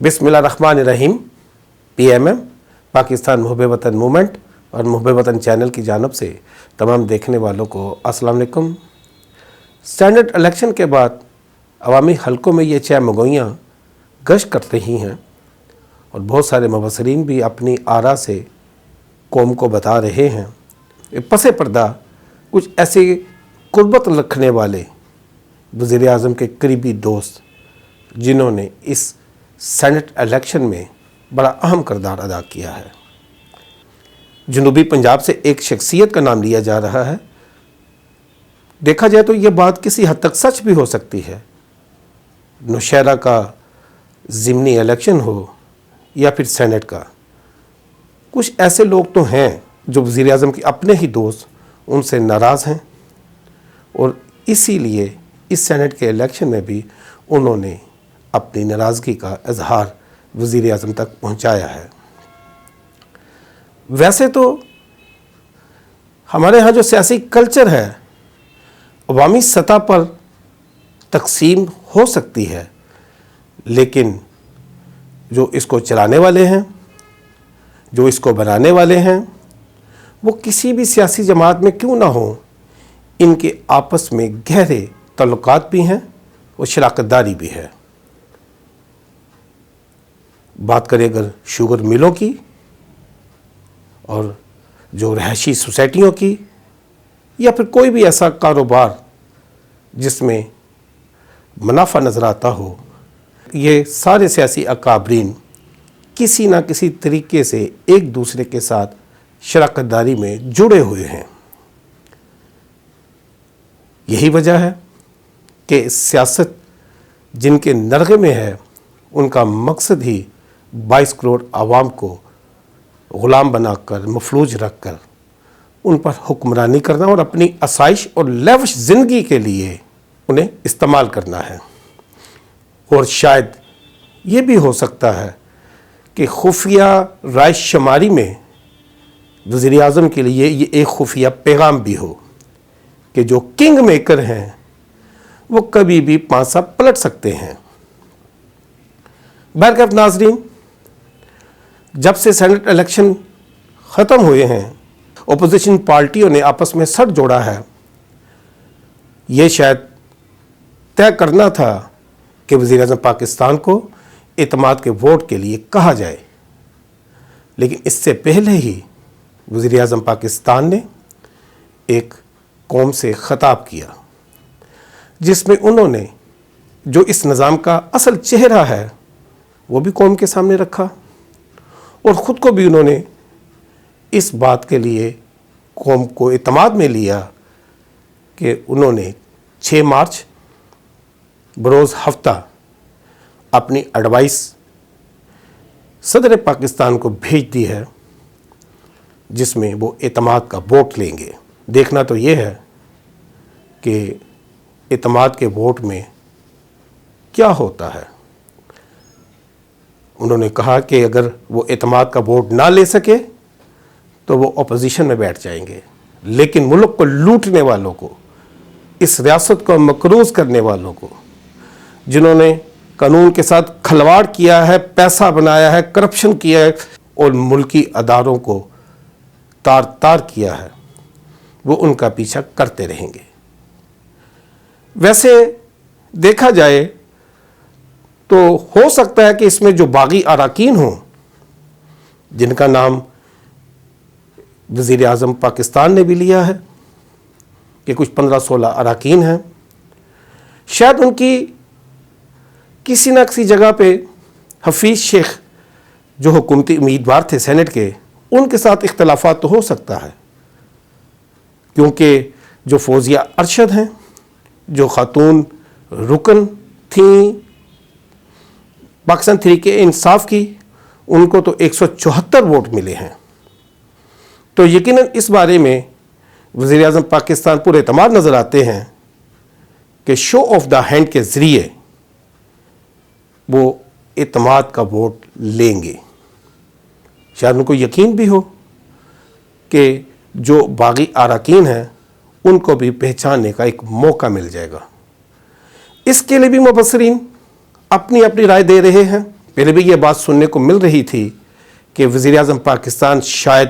बिस्मिल्लाहिर्रहमानिर्रहीम। PMM पाकिस्तान मुहब्ब वतन movement और मुहब्ब वतन चैनल की जानिब से तमाम देखने वालों को अस्सलाम वालेकुम। स्टैंडर्ड इलेक्शन के बाद अवामी हलकों में ये चहमगोइयाँ गश्त कर रही हैं और बहुत सारे मुबस्सिरीन भी अपनी आरा से कौम को बता रहे हैं। पसे पर्दा कुछ ऐसे कुर्बत रखने वाले वज़ीर आज़म के करीबी दोस्त जिन्होंने इस सेनेट इलेक्शन में बड़ा अहम किरदार अदा किया है। जनूबी पंजाब से एक शख्सियत का नाम लिया जा रहा है। देखा जाए तो ये बात किसी हद तक सच भी हो सकती है। नौशहरा का ज़िमनी इलेक्शन हो या फिर सेनेट का, कुछ ऐसे लोग तो हैं जो वज़ीर आज़म के अपने ही दोस्त उनसे नाराज़ हैं और इसीलिए इस सेनेट के इलेक्शन में भी उन्होंने अपनी नाराज़गी का इजहार वज़ीर आज़म तक पहुंचाया है। वैसे तो हमारे यहाँ जो सियासी कल्चर है अवामी सतह पर तकसीम हो सकती है, लेकिन जो इसको चलाने वाले हैं, जो इसको बनाने वाले हैं, वो किसी भी सियासी जमात में क्यों ना हो, इनके आपस में गहरे ताल्लुकात भी हैं और शराकतदारी भी है। बात करें अगर शुगर मिलों की और जो रहायशी सोसाइटियों की या फिर कोई भी ऐसा कारोबार जिसमें मुनाफा नज़र आता हो, ये सारे सियासी अकाबरीन किसी ना किसी तरीके से एक दूसरे के साथ शराकतदारी में जुड़े हुए हैं। यही वजह है कि सियासत जिनके नरगे में है उनका मकसद ही 22 करोड़ आवाम को ग़ुलाम बनाकर मफलूज रख कर उन पर हुक्मरानी करना और अपनी आसाइश और लविश ज़िंदगी के लिए उन्हें इस्तेमाल करना है। और शायद ये भी हो सकता है कि खुफिया राय शुमारी में वज़ीर आज़म के लिए ये एक खुफिया पैगाम भी हो कि जो किंग मेकर हैं वो कभी भी पांसा पलट सकते हैं। बहरकैफ नाज़रीन, जब से सेनेट इलेक्शन ख़त्म हुए हैं, अपोजिशन पार्टियों ने आपस में सर जोड़ा है। ये शायद तय करना था कि वज़ीर आज़म पाकिस्तान को इत्मीनान के वोट के लिए कहा जाए, लेकिन इससे पहले ही वज़ीर आज़म पाकिस्तान ने एक कौम से ख़िताब किया जिसमें उन्होंने जो इस निज़ाम का असल चेहरा है वो भी कौम के सामने रखा और ख़ुद को भी उन्होंने इस बात के लिए कौम को इत्मीनान में लिया कि उन्होंने 6 मार्च बरोज़ हफ्ता अपनी एडवाइस सदर पाकिस्तान को भेज दी है, जिसमें वो इत्मीनान का वोट लेंगे। देखना तो ये है कि इत्मीनान के वोट में क्या होता है। उन्होंने कहा कि अगर वो इत्मीनान का वोट ना ले सके तो वो अपोजिशन में बैठ जाएंगे, लेकिन मुल्क को लूटने वालों को, इस रियासत को मकरूज़ करने वालों को, जिन्होंने कानून के साथ खिलवाड़ किया है, पैसा बनाया है, करप्शन किया है और मुल्की अदारों को तार तार किया है, वो उनका पीछा करते रहेंगे। वैसे देखा जाए तो हो सकता है कि इसमें जो बागी अराकीन हों, जिनका नाम वज़ीर आज़म पाकिस्तान ने भी लिया है कि कुछ 15-16 अराकीन हैं, शायद उनकी किसी न किसी जगह पे हफीज़ शेख जो हुकूमती उम्मीदवार थे सेनेट के, उनके साथ इख्तलाफात तो हो सकता है, क्योंकि जो फौजिया अरशद हैं, जो खातून रुकन थीं पाकिस्तान तहरीक इंसाफ की, उनको तो 174 वोट मिले हैं। तो यकीनन इस बारे में वज़ीर आज़म पाकिस्तान पूरे इत्मीनान नज़र आते हैं कि शो ऑफ द हैंड के ज़रिए वो इत्मीनान का वोट लेंगे। शायद उनको यकीन भी हो कि जो बागी अराकीन हैं उनको भी पहचानने का एक मौका मिल जाएगा। इसके लिए भी मुबस्सिरीन अपनी अपनी राय दे रहे हैं। پہلے بھی یہ بات سننے کو مل رہی تھی کہ وزیر اعظم پاکستان شاید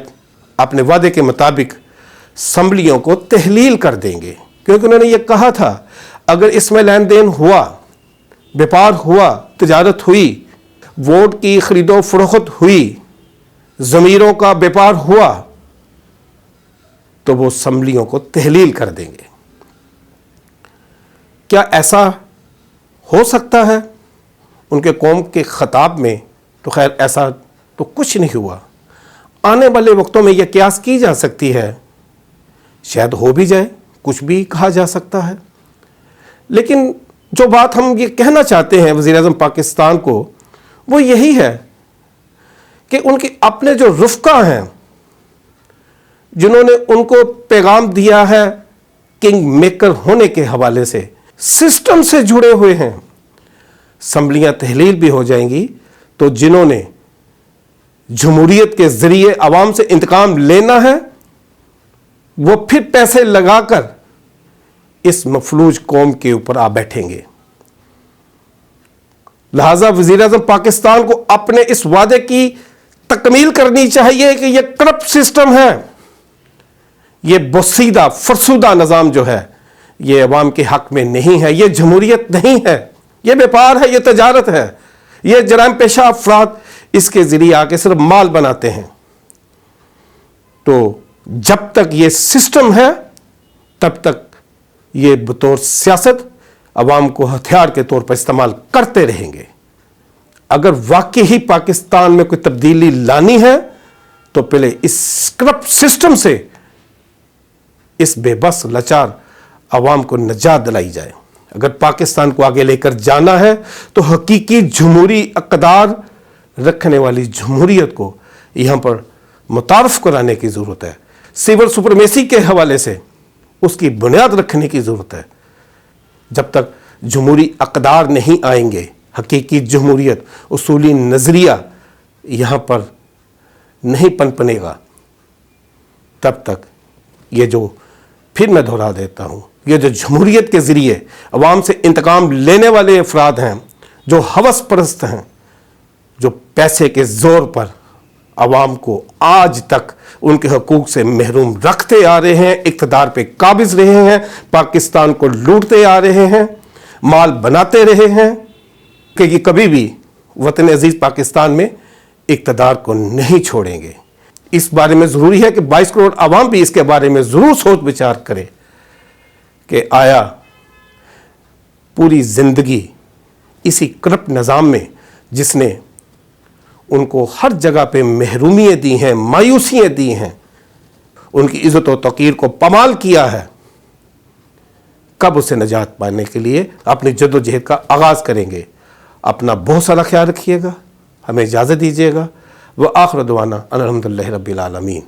اپنے وعدے کے مطابق اسمبلیوں کو تحلیل کر دیں گے، کیونکہ انہوں نے یہ کہا تھا اگر اس میں لین دین ہوا، بیپار ہوا، تجارت ہوئی، ووٹ کی خرید و فروخت ہوئی، ضمیروں کا بیپار ہوا، تو وہ اسمبلیوں کو تحلیل کر دیں گے۔ کیا ایسا ہو سکتا ہے؟ ان کے قوم کے خطاب میں تو خیر ایسا تو کچھ نہیں ہوا۔ آنے والے وقتوں میں یہ قیاس کی جا سکتی ہے، شاید ہو بھی جائے، کچھ بھی کہا جا سکتا ہے۔ لیکن جو بات ہم یہ کہنا چاہتے ہیں وزیر اعظم پاکستان کو، وہ یہی ہے کہ ان کے اپنے جو رفقا ہیں جنہوں نے ان کو پیغام دیا ہے کنگ میکر ہونے کے حوالے سے، سسٹم سے جڑے ہوئے ہیں، اسمبلیاں تحلیل بھی ہو جائیں گی تو جنہوں نے جمہوریت کے ذریعے عوام سے انتقام لینا ہے وہ پھر پیسے لگا کر اس مفلوج قوم کے اوپر آ بیٹھیں گے۔ لہذا وزیر اعظم پاکستان کو اپنے اس وعدے کی تکمیل کرنی چاہیے کہ یہ کرپٹ سسٹم ہے، یہ بوسیدہ فرسودہ نظام جو ہے یہ عوام کے حق میں نہیں ہے، یہ جمہوریت نہیں ہے، یہ بیپار ہے، یہ تجارت ہے، یہ جرائم پیشہ افراد اس کے ذریعے آ کے صرف مال بناتے ہیں۔ تو جب تک یہ سسٹم ہے تب تک یہ بطور سیاست عوام کو ہتھیار کے طور پر استعمال کرتے رہیں گے۔ اگر واقعی پاکستان میں کوئی تبدیلی لانی ہے تو پہلے اس کرپٹ سسٹم سے اس بے بس لاچار عوام کو نجات دلائی جائے۔ اگر پاکستان کو آگے لے کر جانا ہے تو حقیقی جمہوری اقدار رکھنے والی جمہوریت کو یہاں پر متعارف کرانے کی ضرورت ہے، سول سپرمیسی کے حوالے سے اس کی بنیاد رکھنے کی ضرورت ہے۔ جب تک جمہوری اقدار نہیں آئیں گے، حقیقی جمہوریت، اصولی نظریہ یہاں پر نہیں پنپنے گا، تب تک یہ جو پھر میں دہرا دیتا ہوں، یہ جو جمہوریت کے ذریعے عوام سے انتقام لینے والے افراد ہیں، جو ہوس پرست ہیں، جو پیسے کے زور پر عوام کو آج تک ان کے حقوق سے محروم رکھتے آ رہے ہیں، اقتدار پہ قابض رہے ہیں، پاکستان کو لوٹتے آ رہے ہیں، مال بناتے رہے ہیں، کہ یہ کبھی بھی وطن عزیز پاکستان میں اقتدار کو نہیں چھوڑیں گے۔ اس بارے میں ضروری ہے کہ 22 کروڑ عوام بھی اس کے بارے میں ضرور سوچ بچار کرے کہ آیا پوری زندگی اسی کرپٹ نظام میں، جس نے ان کو ہر جگہ پہ محرومیاں دی ہیں، مایوسیاں دی ہیں، ان کی عزت و توقیر کو پامال کیا ہے، کب اسے نجات پانے کے لیے اپنی جد و جہد کا آغاز کریں گے۔ اپنا بہت سارا خیال رکھیے گا، ہمیں اجازت دیجیے گا۔ وآخر دعوانا الحمدللہ رب العالمین۔